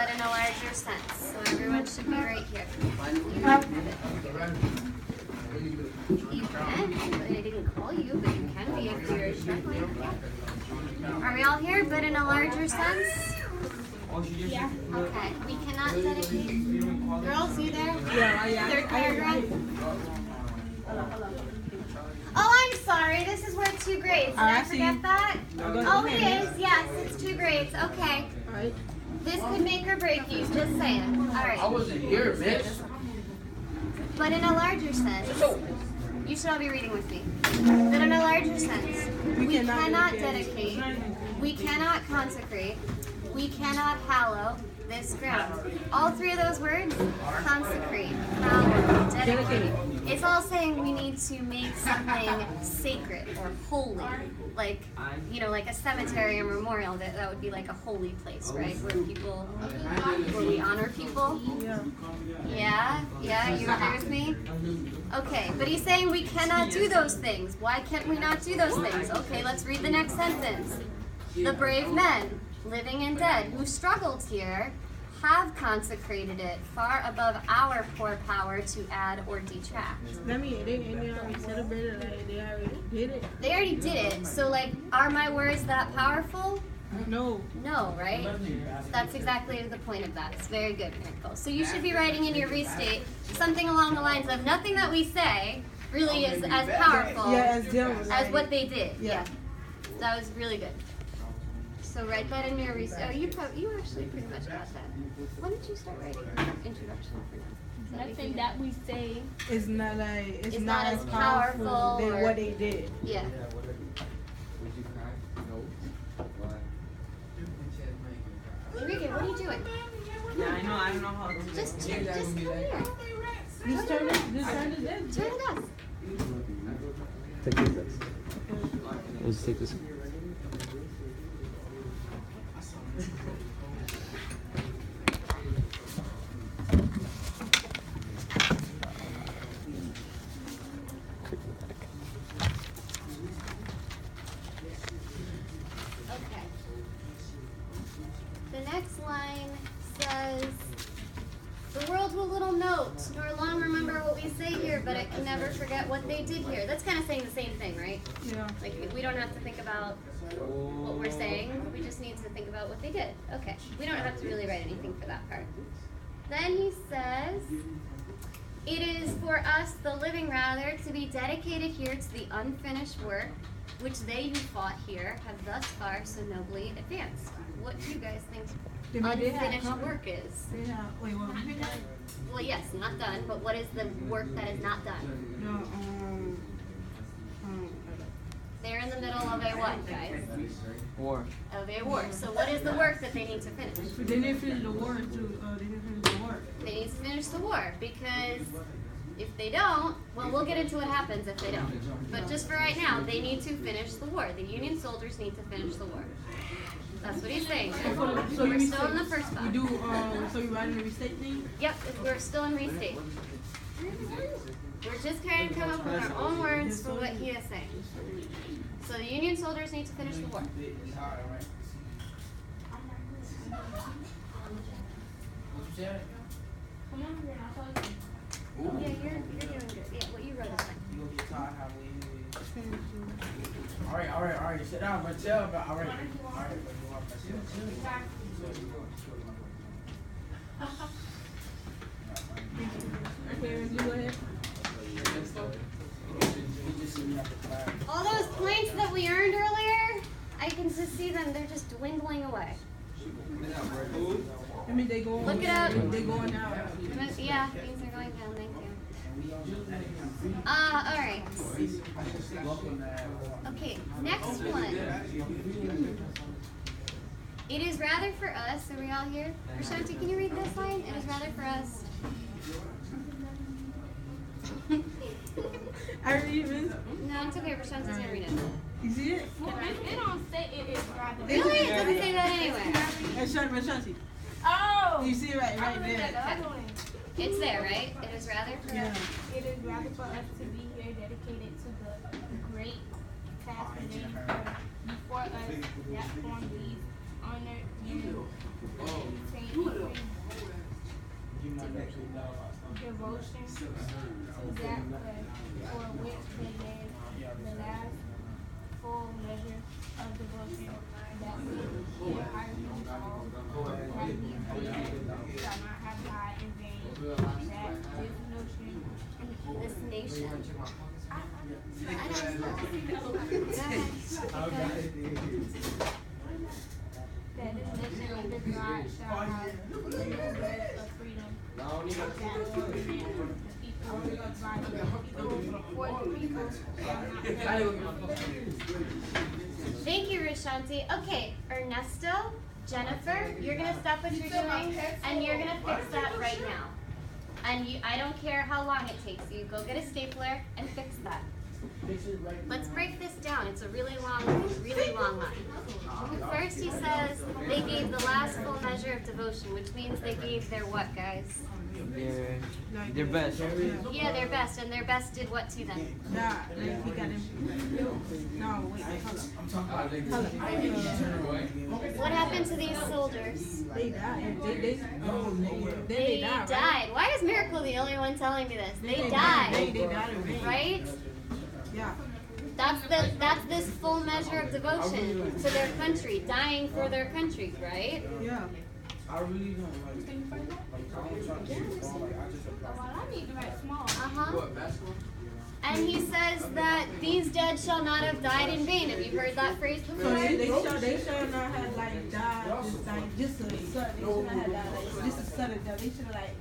but in a larger sense. So everyone should be right here. You can, but I didn't call you, but you can be if you're struggling. Are we all here, but in a larger sense? Yeah. Okay. We cannot dedicate. Girls, you there? Yeah. Third paragraph. Oh, I'm sorry. This is worth 2 grades. Did I forget that? Oh, it is. Yes, it's 2 grades. Okay. This could make or break you. Just saying. All right. I wasn't here, miss. But in a larger sense, you should all be reading with me. But in a larger sense, we cannot dedicate, we cannot consecrate, we cannot hallow this ground. All 3 of those words, consecrate, hallow, dedicate. It's all saying we need to make something sacred or holy. Like, you know, like a cemetery or memorial, that would be like a holy place, right? Where we honor people. Yeah, you agree with me? Okay, but he's saying we cannot do those things. Why can't we not do those things? Okay, let's read the next sentence. The brave men, living and dead, who struggled here, have consecrated it far above our poor power to add or detract. They already celebrated, like they already did it. They already did it, so like, are my words that powerful? No. No, right? That's exactly the point of that. It's very good, Nicole. So you should be writing in your restate something along the lines of nothing that we say really is as powerful as what they did. Yeah. That was really good. So write that in your restate. Oh, you actually pretty much got that. Why don't you start writing introduction for now? Nothing that we say is not like it's not as powerful than what they did. Yeah. Enrique, what are you doing? Yeah, I don't know how to do Just come here. Just turn it. Turn it up. Take this. Let's take this. Okay. The next line says, the world will little note, nor long remember what we say here, but it can never forget what they did here. That's kind of saying the same thing, right? Yeah. Like, we don't have to think about what we're saying, we just need to think about what they did. Okay, we don't have to really write anything for that part. Then he says, it is for us, the living rather, to be dedicated here to the unfinished work, which they who fought here have thus far so nobly advanced. What do you guys think unfinished work is? Well, yes, not done, but what is the work that is not done? They're in the middle of a what, guys? War. Of a war. So what is the work that they need to finish? They didn't finish the war too. They didn't finish the war. They need to finish the war, because if they don't, well, we'll get into what happens if they don't. But just for right now, they need to finish the war. The Union soldiers need to finish the war. That's what he's saying. So We're still in the first we thought. do. So you write in the restate thing. Yep, we're still in restate. We're just trying to come up with our own words for what he is saying. So the Union soldiers need to finish the war. Come on, then I'll tell you. Yeah, you're doing good. Yeah, what you wrote is fine. All right. Sit down, Marcel. All right. Okay, you go ahead. All those points that we earned earlier, I can just see them. They're just dwindling away. I mean, they go. Look it up. They going down. Yeah, things are going down. Thank you. All right. Okay, next one. It is rather for us. Are we all here? Prashanti, can you read this line? It is rather for us. I read it. No, it's okay. Prashanti's gonna read it. You see it? It don't say it is rather. Really? It doesn't say that anywhere. Hey, Shanti. Oh! You see it right there. It's there, right? It is rather for us. It is rather for us to be here dedicated to the great task remaining before us that form these honored and maintain devotion to that for which they gave the last full measure of devotion that we here are resolved that these things shall not have died in vain, that This nation. I don't know. that this nation under God shall have the rules of freedom, that the people by the people for the people shall not Thank you, Rishanti. Okay, Ernesto, Jennifer, you're gonna stop what you're doing and you're gonna fix that right now. And I don't care how long it takes you. Go get a stapler and fix that. Let's break this down. It's a really long line. First, he says they gave the last full measure of devotion, which means they gave their what, guys? Their best. Yeah, their best. And their best did what to them? What happened to these soldiers? They died. They died. Why is Miracle the only one telling me this? They died. They died. Right? Yeah. That's this full measure of devotion to their country, dying for their country, right? Yeah. I really don't like Well, I need to write small. Uh-huh. And he says that these dead shall not have died in vain. Have you heard that phrase So before? they should not have like died just a sudden. They should not have died like just a sudden death. They should have like.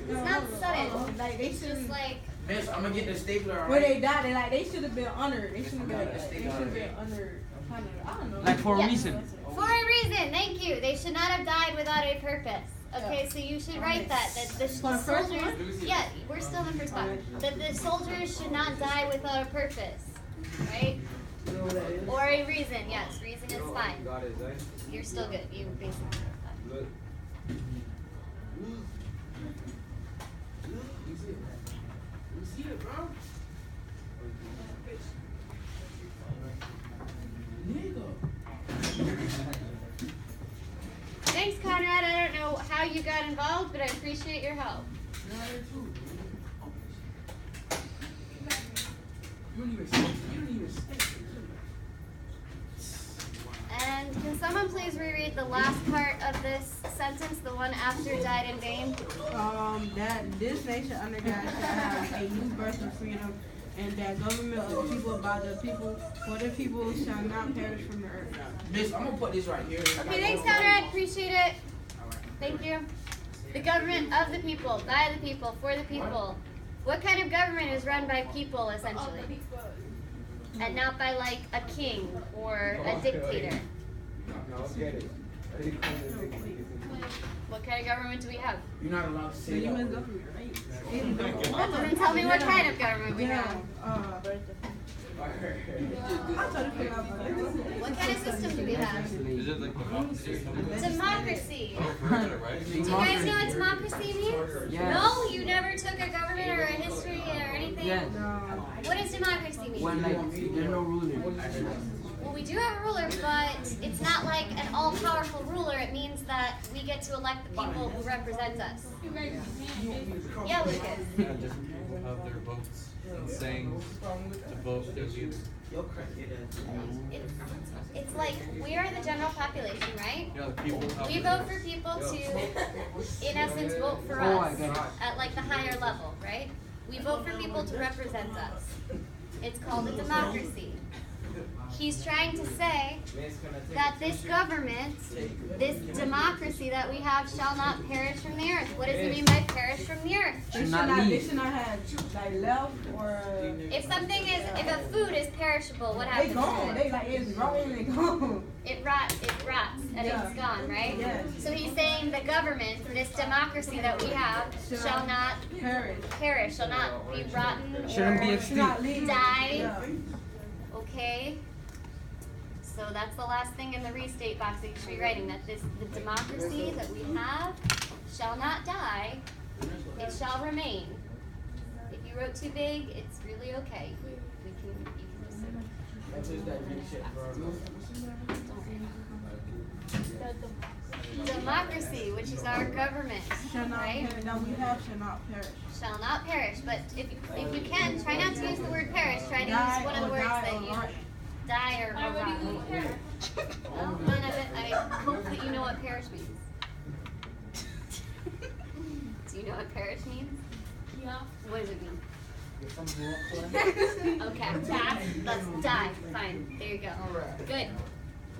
It's not sudden. Like they It's should just like Miss, I'm gonna get the stapler. All where right? they died. They should have been honored. They should have been honored. Kind of, I don't know. Like for a Yes. reason. for a reason. Thank you. They should not have died without a purpose. Okay, so you should write that the For the first soldiers. one? Yeah, we're still in the first one. That the soldiers should not die without a purpose, right? Or a reason. Yes, reason is fine. You're still good. You basically wrote that. Thanks, Conrad. I don't know how you got involved, but I appreciate your help. And can someone please reread the last part of this sentence, the one after died in vain? That this nation under God shall have a new birth of freedom, and that government of the people by the people for the people shall not perish from the earth. Miss, I'm gonna put this right here. Okay, thanks, Conrad. Appreciate it. Thank you. The government of the people, by the people, for the people. What kind of government is run by people, essentially? And not by, like, a king or a dictator? What kind of government do we have? You're not allowed to The say that. U.S. government, right? Then tell me what kind of government we Yeah. have. I'm trying to figure out What kind of system do we have? Is it like Democracy. right? Do you guys know what democracy means? Yes. No? You never took a government or a history or anything? Yes. What does democracy mean? When like there's no ruler. Well, we do have a ruler, but it's not like an all-powerful ruler. It means that we get to elect the people who represent us. Yeah, Lucas. And just people have their votes and sayings to vote their leader. It's like we are the general population, right? Yeah, the people have We their vote for votes. people to, in essence, vote for Oh, I us get it. at like the higher level, right? We vote for people to represent us. It's called a democracy. He's trying to say that this government, this democracy that we have shall not perish from the earth. What does he mean by perish from the earth? They should not have like left or. If something is, if a food is perishable, what They happens gone. to They it? like it's rotten. They gone. It rots, and Yeah. it's gone, right? Yes. So he's saying the government, this democracy that we have, shall not perish, shall not be rotten Shouldn't be or extinct. die. Yeah. Okay. So that's the last thing in the restate box that you should be writing, that the democracy that we have shall not die, it shall remain. If you wrote too big, it's really okay. You can just say That's just that big shit, bro. don't worry. democracy, which is our government, Shall not right? perish. Now we have shall not perish. Shall not perish. But if you can, try not to use the word perish. Try to use one of the words that you die or rot. Well, none of it. I hope that you know what perish means. Do you know what perish means? Yeah. What does it mean? Okay. Let's die. Fine. There you go. Good.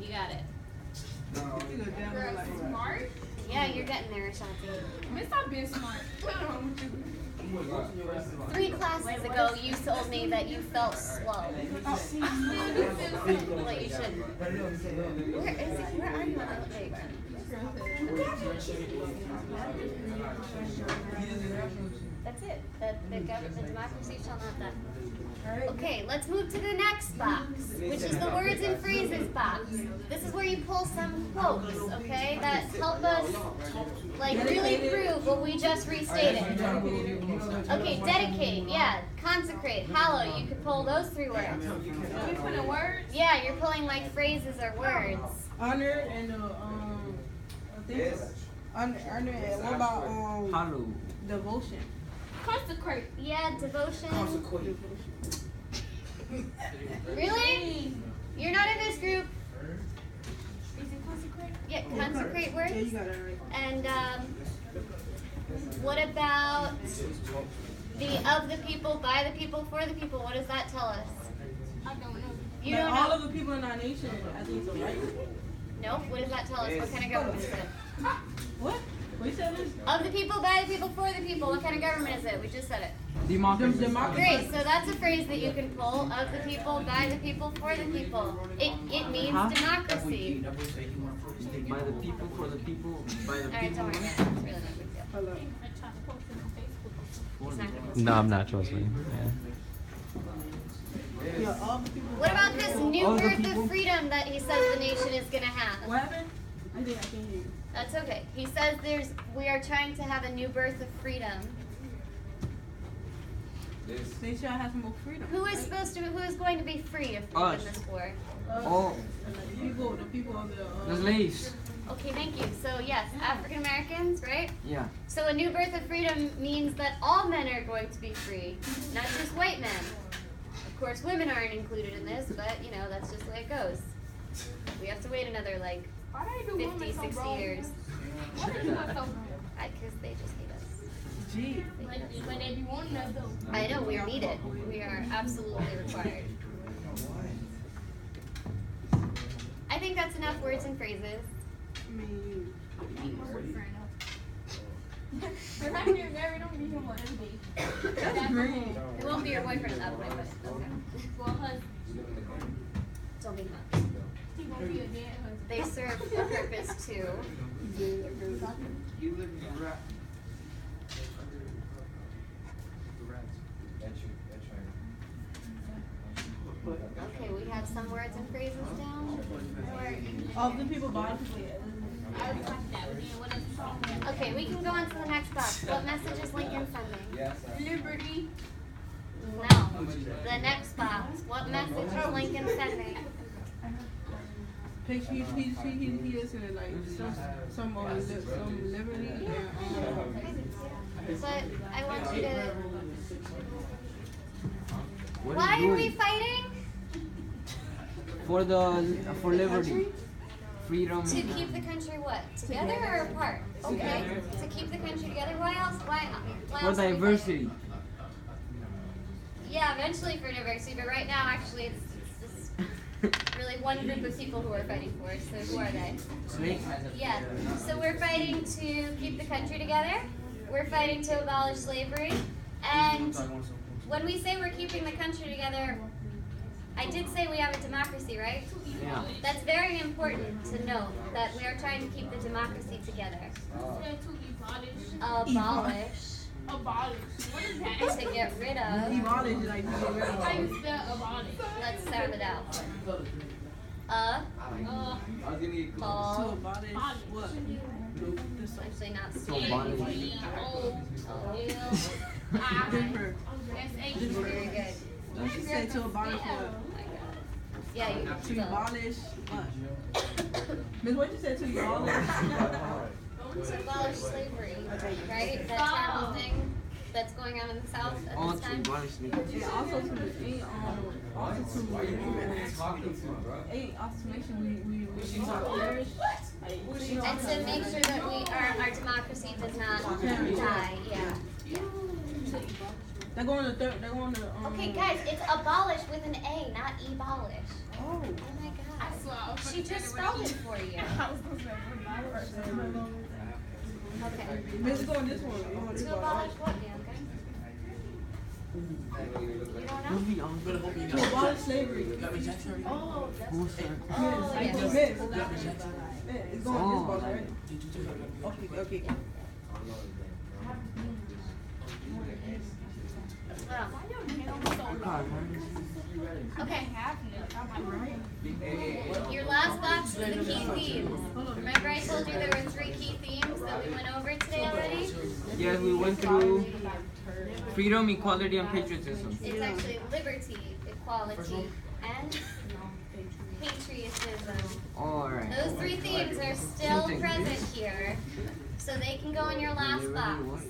You got it. Girl, smart? Yeah, you're getting there, Ashanti. Miss, I've been smart. What's wrong with you? 3 classes ago, you told me that you felt slow. Well, you shouldn't. Where are you? There you That's it. The democracy shall not die. Okay, let's move to the next box, which is the words and phrases box. This is where you pull some quotes, okay, that help us, like, really prove what we just restated. Okay, dedicate, yeah, consecrate, hallow, you could pull those 3 words. Are we putting words? Yeah, you're pulling, like, phrases or words. Honor and I think honor and what about Hallow. devotion? Consecrate. Yeah, devotion. Really? You're not in this group. Is it consecrate? Yeah, consecrate words. Yeah, you got it right. And what about the of the people, by the people, for the people? What does that tell us? I don't know. You Like don't all know? of the people in our nation, I think so, right? No? What does that tell us? What kind of government is it? What? What you said this? Of the people, by the people, for the people. What kind of government is it? We just said it. Democracy. Democracy. Great. So that's a phrase that you can pull. Of the people, by the people, for the people. It means democracy. By the people, for the people, by the All right, people. don't worry about it. It's really not a big deal. Hello. I tried to post it on Facebook. He's not gonna No, I'm not, trust me. Yeah. Yeah, all the people. What about this new All the birth people? of freedom that he says the nation is going to have? What happened? I think I can hear you. That's okay. He says we are trying to have a new birth of freedom. They should have more freedom. Who is going to be free if we win Us. this war? Oh, The people of the slaves. Okay, thank you. So yes, African Americans, right? Yeah. So a new birth of freedom means that all men are going to be free, not just white men. Of course, women aren't included in this, but you know, that's just the way it goes. We have to wait another like Why do they do 50, women so 60 wrong? years. Why do they do us so wrong? Because they just hate us. Gee. But they be wanting us though. I know, we are needed. We are absolutely required. I think that's enough words and phrases. I mean, If I get married, don't be him on every that's great. It won't be your boyfriend at that point, but okay. For a husband. Don't be much. He won't be a dead husband. They serve a purpose too. Okay, we have some words and phrases down. All the people bought it. I already talked that with you. What else you talking about? Okay, we can go on to the next box. What message is Lincoln sending? Liberty. No. The next box. What message is Lincoln sending? He is in like some liberty and But I want you to. What Why you are we doing? fighting? For liberty, freedom. To keep the country what? Together or apart? Okay. To keep the country together. Why else? Why For else are we diversity. fighting? Yeah, eventually for diversity, but right now actually it's really one group of people who we're fighting for. So who are they? Slaves. Yeah. So we're fighting to keep the country together. We're fighting to abolish slavery. And when we say we're keeping the country together, I did say we have a democracy, right? Yeah. That's very important to know that we are trying to keep the democracy together. Said to abolish. Abolish. Abolish. What is that? To get rid of. Abolish is like to get rid How you of. spell abolish? Let's sound it out. Uh, To abolish what? Actually not To abolish. Different. Very good. She said to abolish what? Yeah, you To abolish what? Miss, what you said to you all this? To abolish slavery, right? That terrible thing that's going on in the South at Oh, this to time. abolish slavery. And also to make sure we perish. And to make sure that our democracy does not die. Yeah. They're going to third. They're going to. Okay, guys, it's abolish with an A, not ebolish. Oh. Oh my God. She just spelled it for you. Okay. Miss, going this one. To abolish what, Bianca? You don't know? To abolish slavery. Oh, that's Who's that? Miss, it's going this one, right? Okay. Okay. Your last box is the key themes. Remember I told you there were 3 key themes that we went over today already? Yes, we went through freedom, equality, and patriotism. It's actually liberty, equality, and patriotism. Alright. Those 3 themes are still present here, so they can go in your last box.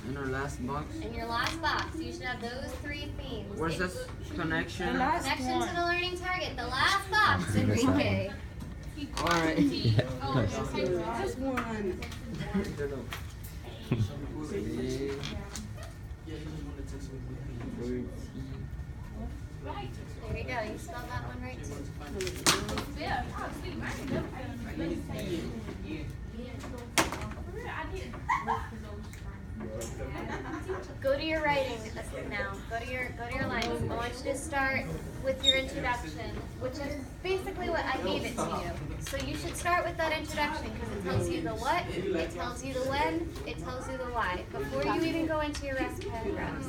In our last box. In your last box, you should have those 3 themes. Where's this connection? Connection to the learning target, the last box, Enrique. Alright. Just one. There you go, you spelled that one right too. Go to your writing now. Go to your lines. I want you to start with your introduction, which is basically what I gave it to you. So you should start with that introduction because it tells you the what, it tells you the when, it tells you the why. Before you even go into your rest paragraphs.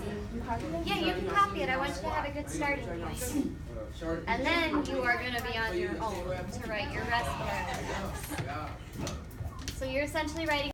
Yeah, you can copy it. I want you to have a good starting point. And then you are going to be on your own to write your rest paragraphs. So you're essentially writing